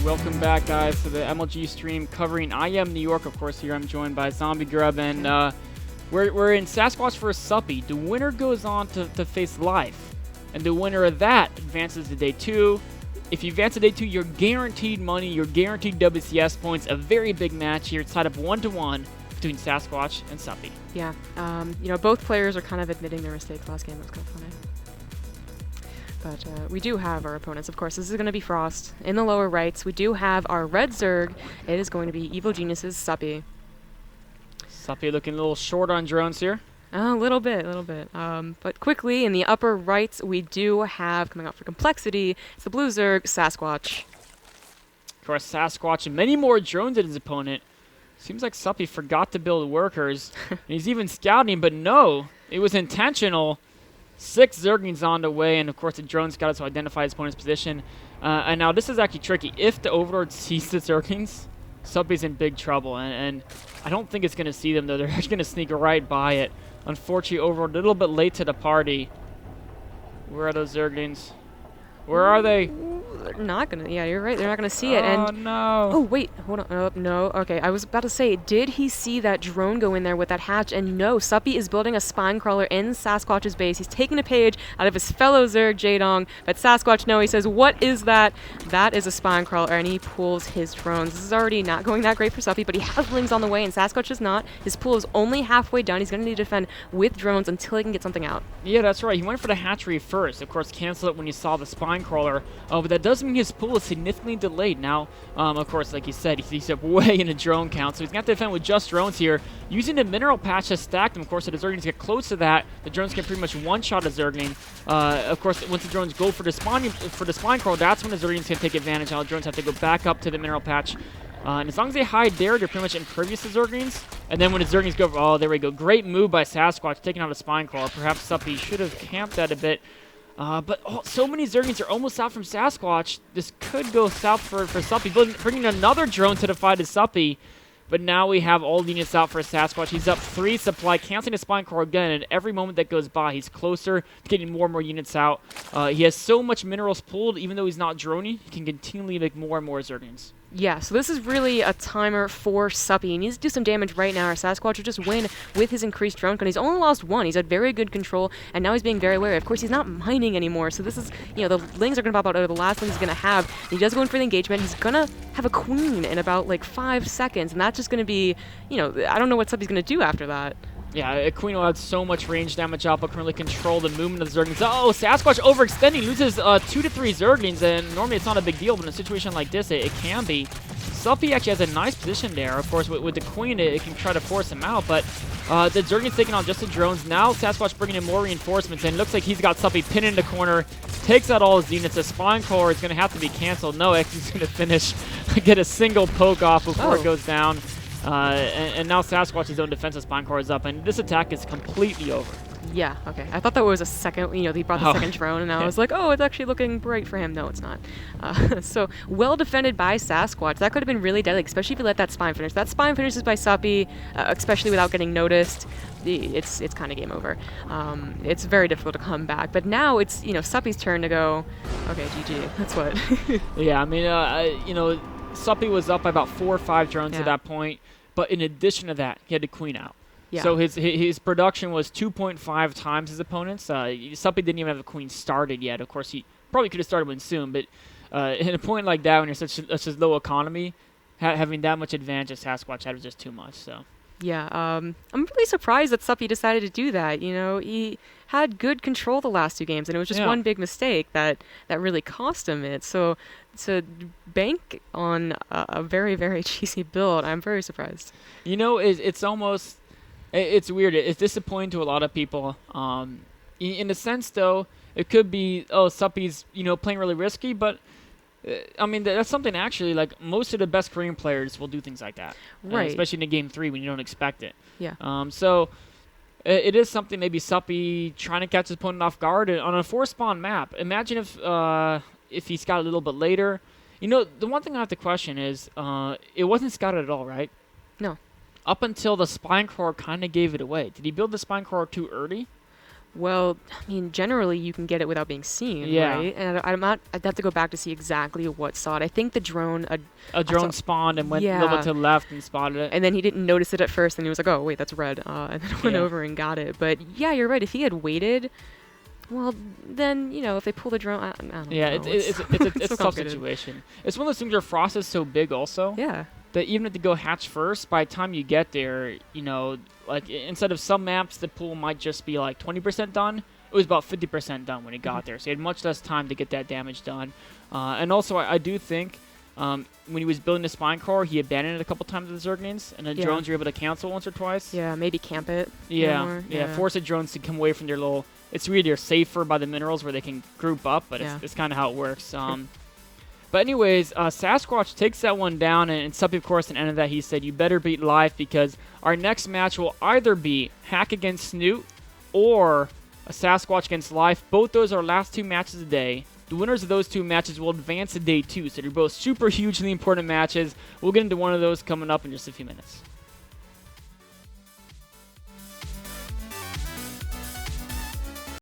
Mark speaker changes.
Speaker 1: Welcome back, guys, to the MLG stream covering IEM New York. Of course, here I'm joined by Zombie Grub, and we're in Sasquatch vs. Suppy. The winner goes on to face Life, and the winner of that advances to Day 2. If you advance to Day 2, you're guaranteed money, you're guaranteed WCS points. A very big match here. It's tied up 1-1 between Sasquatch and Suppy.
Speaker 2: Yeah, both players are kind of admitting their mistakes last game. It was kind of funny. But we do have our opponents, of course. This is going to be Frost. In the lower rights, we do have our red Zerg. It is going to be Evo Genius's Suppy.
Speaker 1: Suppy looking a little short on drones here.
Speaker 2: A little bit. But quickly, in the upper rights, we do have, coming out for complexity, it's the blue Zerg, Sasquatch.
Speaker 1: Of course, Sasquatch and many more drones than his opponent. Seems like Suppy forgot to build workers. And he's even scouting, but no, it was intentional. 6 Zerglings on the way, and of course the drone scout to identify his opponent's position. And now this is actually tricky. If the Overlord sees the Zerglings, Suppy's in big trouble, and I don't think it's going to see them, though. They're just going to sneak right by it. Unfortunately, Overlord a little bit late to the party. Where are those Zerglings? Where are they?
Speaker 2: They're not gonna. Yeah, you're right. They're not gonna see it.
Speaker 1: Oh,
Speaker 2: and
Speaker 1: no.
Speaker 2: Oh wait, hold on. Oh, no. Okay, I was about to say, did he see that drone go in there with that hatch? And no, Suppy is building a spine crawler in Sasquatch's base. He's taking a page out of his fellow Zerg Jaedong. But Sasquatch, no, he says, "What is that?" That is a spine crawler, and he pulls his drones. This is already not going that great for Suppy, but he has lings on the way, and Sasquatch is not. His pool is only halfway done. He's gonna need to defend with drones until he can get something out.
Speaker 1: Yeah, that's right. He went for the hatchery first. Of course, cancel it when you saw the spine crawler. But that does mean his pool is significantly delayed. Now, of course, like you said, he's up way in a drone count, so he's going to have to defend with just drones here. Using the mineral patch to stack them, of course, so the Zerglings get close to that. The drones can pretty much one-shot a Zergling. Of course, once the drones go for the spine crawl, that's when the Zerglings can take advantage. Now the drones have to go back up to the mineral patch. And as long as they hide there, they're pretty much impervious to Zerglings. And then when the Zerglings go, oh, there we go. Great move by Sasquatch, taking out a spine crawler. Perhaps Suppy should have camped that a bit. But so many Zerglings are almost out from Sasquatch. This could go south for Suppy. Bringing another drone to the fight is Suppy. But now we have all the units out for Sasquatch. He's up 3 supply, canceling the spine crawler again. And every moment that goes by, he's closer to getting more and more units out. He has so much minerals pulled, even though he's not droning, he can continually make more and more Zerglings.
Speaker 2: Yeah, so this is really a timer for Suppy. He needs to do some damage right now, or Sasquatch will just win with his increased drone count. He's only lost 1. He's had very good control, and now he's being very wary. Of course, he's not mining anymore, so this is, the lings are going to pop out, or the last thing he's going to have. He does go in for the engagement. He's going to have a queen in about, 5 seconds, and that's just going to be, I don't know what Suppy's going to do after that.
Speaker 1: Yeah, a Queen will have so much range damage up, but can really control the movement of the Zerglings. Oh, Sasquatch overextending, loses 2 to 3 Zerglings, and normally it's not a big deal, but in a situation like this, it can be. Suppy actually has a nice position there. Of course, with the Queen, it can try to force him out, but the Zerglings taking on just the drones. Now Sasquatch bringing in more reinforcements, and it looks like he's got Suppy pinned in the corner, takes out all his units. The spine core is going to have to be canceled. No, he's going to finish, get a single poke off before it goes down. And now Sasquatch's own defensive spine core is up, and this attack is completely over.
Speaker 2: Yeah, okay. I thought that was a second, he brought the second drone, and I was like, oh, it's actually looking bright for him. No, it's not. So, well defended by Sasquatch. That could have been really deadly, especially if you let that spine finish. That spine finishes by Suppy, especially without getting noticed. It's kind of game over. It's very difficult to come back. But now it's, Suppy's turn to go, okay, GG. That's what.
Speaker 1: Yeah, I mean, Suppy was up by about 4 or 5 drones at that point. But in addition to that, he had the Queen out. Yeah. So his production was 2.5 times his opponent's. Suppy didn't even have the Queen started yet. Of course, he probably could have started one soon, but in a point like that, when you're such a low economy, having that much advantage as Sasquatch had was just too much. So.
Speaker 2: Yeah, I'm really surprised that Suppy decided to do that. He had good control the last 2 games, and it was just one big mistake that really cost him it. So to bank on a very, very cheesy build, I'm very surprised.
Speaker 1: It's almost... It's weird. It's disappointing to a lot of people. In a sense, though, it could be, Suppy's, playing really risky, but, I mean, that's something actually, most of the best Korean players will do things like that.
Speaker 2: Right.
Speaker 1: Especially in Game 3 when you don't expect it.
Speaker 2: Yeah.
Speaker 1: So, it is something maybe Suppy trying to catch his opponent off guard on a 4-spawn map. Imagine if he scouted a little bit later. The one thing I have to question is, it wasn't scouted at all, right?
Speaker 2: No.
Speaker 1: Up until the spine core kind of gave it away. Did he build the spine core too early?
Speaker 2: Well, I mean, generally you can get it without being seen,
Speaker 1: Yeah.
Speaker 2: right? And I'd have to go back to see exactly what saw it. I think the drone,
Speaker 1: A drone spawned and went a
Speaker 2: Yeah.
Speaker 1: little bit to the left and spotted it.
Speaker 2: and then he didn't notice it at first, and he was like, "Oh, wait, that's red," and then went
Speaker 1: Yeah.
Speaker 2: over and got it. But yeah, you're right. If he had waited, well, then if they pull the drone, I don't
Speaker 1: Yeah,
Speaker 2: know.
Speaker 1: it's
Speaker 2: so
Speaker 1: a tough
Speaker 2: complicated.
Speaker 1: situation. It's one of those things where Frost is so big also
Speaker 2: Yeah.
Speaker 1: that even if they go hatch first, by the time you get there, like instead of some maps, the pool might just be like 20% done. It was about 50% done when he got there, so he had much less time to get that damage done. And also, I do think when he was building the spine core, he abandoned it a couple times with the Zerglings, and the
Speaker 2: Yeah.
Speaker 1: drones were able to cancel once or twice.
Speaker 2: Yeah, maybe camp it.
Speaker 1: Yeah,
Speaker 2: more.
Speaker 1: yeah. Force the drones to come away from their little. It's really they're safer by the minerals where they can group up, but
Speaker 2: Yeah.
Speaker 1: it's kind of how it works. But anyways, Sasquatch takes that one down, and Suppy, of course, at the end of that, he said, "You better beat Life because our next match will either be Hack against Snoot or a Sasquatch against Life. Both those are our last 2 matches of the day. The winners of those 2 matches will advance to day 2, so they're both super hugely important matches. We'll get into one of those coming up in just a few minutes."